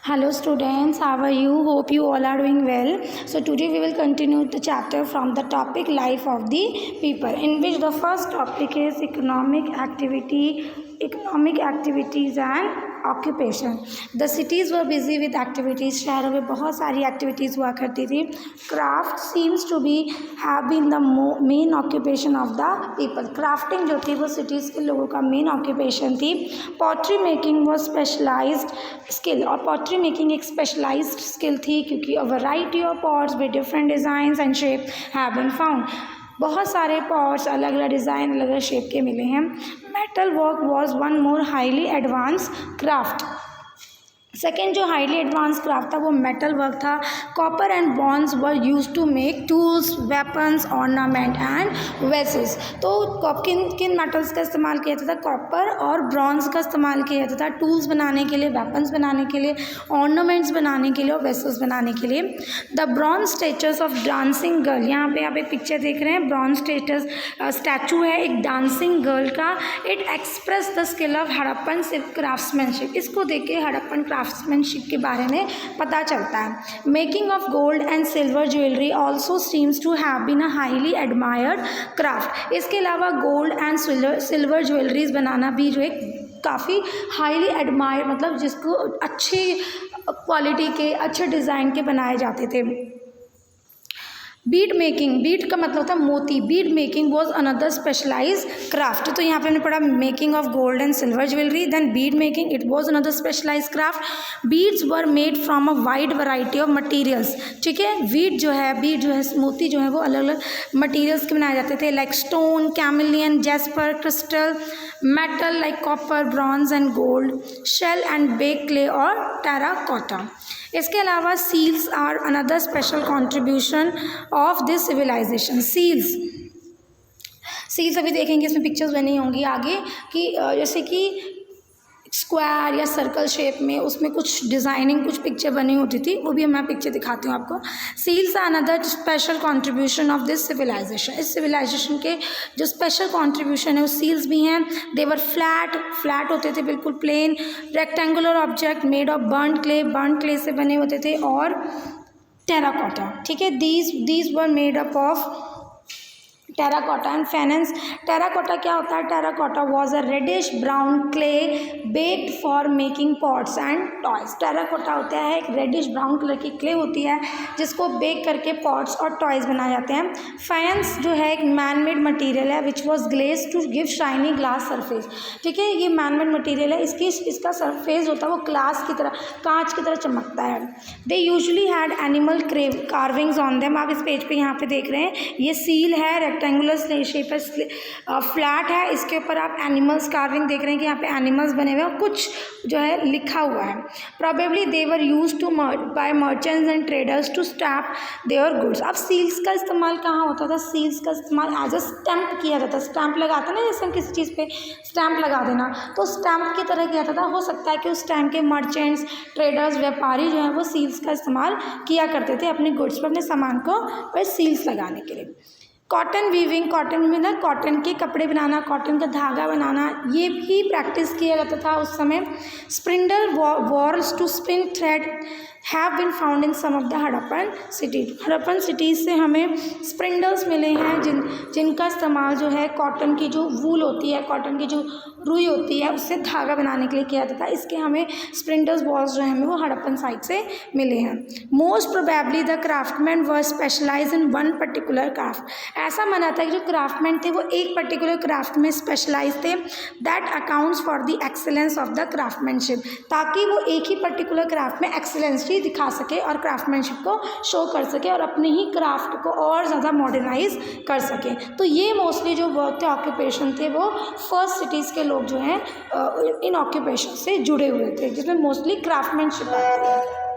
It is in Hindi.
Hello students, how are you? Hope you all are doing well. So today we will continue the chapter from the topic life of the people, in which the first topic is economic activities and occupation. The cities were busy with activities. शहरों में बहुत सारी एक्टिविटीज़ हुआ करती थी. Craft seems to be have been the main occupation of the people. Crafting जो थी वो सिटीज़ के लोगों का मेन ऑक्यूपेशन थी. Pottery making was specialised skill. और पॉटरी मेकिंग एक स्पेशलाइज्ड स्किल थी क्योंकि a variety of pots with different designs and shape have been found. बहुत सारे पॉट्स अलग अलग डिज़ाइन अलग अलग शेप के मिले हैं. Metal work was one more highly advance craft. Second जो हाईली एडवांस क्राफ्ट था वो मेटल वर्क था. Copper and bronze were use to make tools, weapons, ornament and vessels. तो किन मेटल्स का इस्तेमाल किया जाता था? कॉपर और ब्रॉन्ज का इस्तेमाल किया जाता था टूल्स बनाने के लिए, वेपन्स बनाने के लिए, ऑर्नामेंट्स बनाने के लिए और वेसल्स बनाने के लिए. The bronze statues of dancing girl. यहाँ पे आप एक पिक्चर देख रहे हैं. ब्रॉन्ज स्टैचू है एक डांसिंग गर्ल का. It express the skill of Harappan craftsmanship. इसको देख के हड़प्पन क्राफ्ट्समैनशिप के बारे में पता चलता है. Making of gold and silver jewellery also seems to have been a highly admired craft. इसके अलावा गोल्ड एंड सिल्वर ज्वेलरीज बनाना भी जो है काफ़ी हाईली एडमायर, मतलब जिसको अच्छी क्वालिटी के अच्छे डिज़ाइन के बनाए जाते थे. Bead making. बीड का मतलब था मोती. Bead making was another specialise craft. तो यहाँ पे हमने पढ़ा making of gold and silver jewellery. Then bead making, it was another specialise craft. Beads were made from a wide variety of materials. ठीक है, बीड जो है मोती जो है वो अलग अलग मटीरियल्स के बनाए जाते थे. Like stone, carnelian, jasper, crystal, metal like copper, bronze and gold, shell and bake clay और टेराकोटा. इसके अलावा seals are another special contribution of this civilisation. Seals अभी देखेंगे, इसमें पिक्चर्स बनी होंगी आगे कि जैसे कि स्क्वायर या सर्कल शेप में उसमें कुछ डिज़ाइनिंग कुछ पिक्चर बनी होती थी, वो भी मैं पिक्चर दिखाती हूँ आपको. Seals are another special contribution of this civilisation. इस सिविलाइजेशन के जो स्पेशल कॉन्ट्रीब्यूशन है वो सील्स भी हैं. दे वर फ्लैट होते थे, बिल्कुल plain. Rectangular object made of burn clay से बने होते थे. और टेराकोटा. ठीक है, these were made up of terracotta and faience. Terracotta क्या होता है? Terracotta was a reddish brown clay baked for making pots and toys. Terracotta होता है एक रेडिश ब्राउन कलर की क्ले होती है जिसको बेक करके पॉट्स और टॉयज बनाए जाते हैं. फेनेंस जो है एक मैन मेड मटीरियल है which was glaze to give shiny glass surface. ठीक है, ये मैन मेड मटीरियल है, इसका सरफेस होता है वो ग्लास की तरह, कांच की तरह चमकता है. They usually had animal carvings on them. आप इस पेज पे यहाँ पे देख रहे हैं, ये सील है, रेक्टेंगुलर शेप है, फ्लैट है. इसके ऊपर आप एनिमल्स कार्विंग देख रहे हैं कि यहाँ पे एनिमल्स बने हुए हैं, कुछ जो है लिखा हुआ है. Probably they were use to by merchants and traders to stamp their goods. अब सील्स का इस्तेमाल कहाँ होता था? सील्स का इस्तेमाल एज अ स्टैम्प किया जाता है. स्टैम्प लगाते ना, जैसे हम किसी चीज़ पे स्टैम्प लगा देना, तो स्टैम्प की तरह किया जाता था. हो सकता है कि उस टाइम के मर्चेंट्स, ट्रेडर्स, व्यापारी जो है वो सील्स का इस्तेमाल किया करते थे अपने गुड्स पर, अपने सामान को पर सील्स लगाने के लिए. Cotton weaving. कॉटन में ना कॉटन के कपड़े बनाना, कॉटन का धागा बनाना, ये भी प्रैक्टिस किया जाता था उस समय. Spindle whorls to spin thread have been found in some of the Harappan cities. Harappan cities से हमें स्प्रिंडल्स मिले हैं जिनका इस्तेमाल जो है कॉटन की जो वूल होती है, कॉटन की जो रुई होती है, उससे धागा बनाने के लिए किया जाता था. इसके हमें स्प्रिंडल्स वॉल्स जो है हमें वो हड़प्पन साइड से मिले हैं. Most probably the craftsman were specialise in one particular craft. ऐसा माना था कि जो क्राफ्टमैन थे वो एक पर्टिकुलर क्राफ्ट में स्पेशलाइज थे. That accounts for the excellence of the craftsmanship. ताकि वो एक ही पर्टिकुलर क्राफ्ट में एक्सेलेंस दिखा सके और क्राफ्टमैनशिप को शो कर सके और अपने ही क्राफ्ट को और ज़्यादा मॉडर्नाइज कर सके. तो ये मोस्टली जो वर्क थे, ऑक्यूपेशन थे, वो फर्स्ट सिटीज़ के लोग जो हैं इन ऑक्यूपेशन से जुड़े हुए थे, जिसमें मोस्टली क्राफ्टमैनशिप आती है.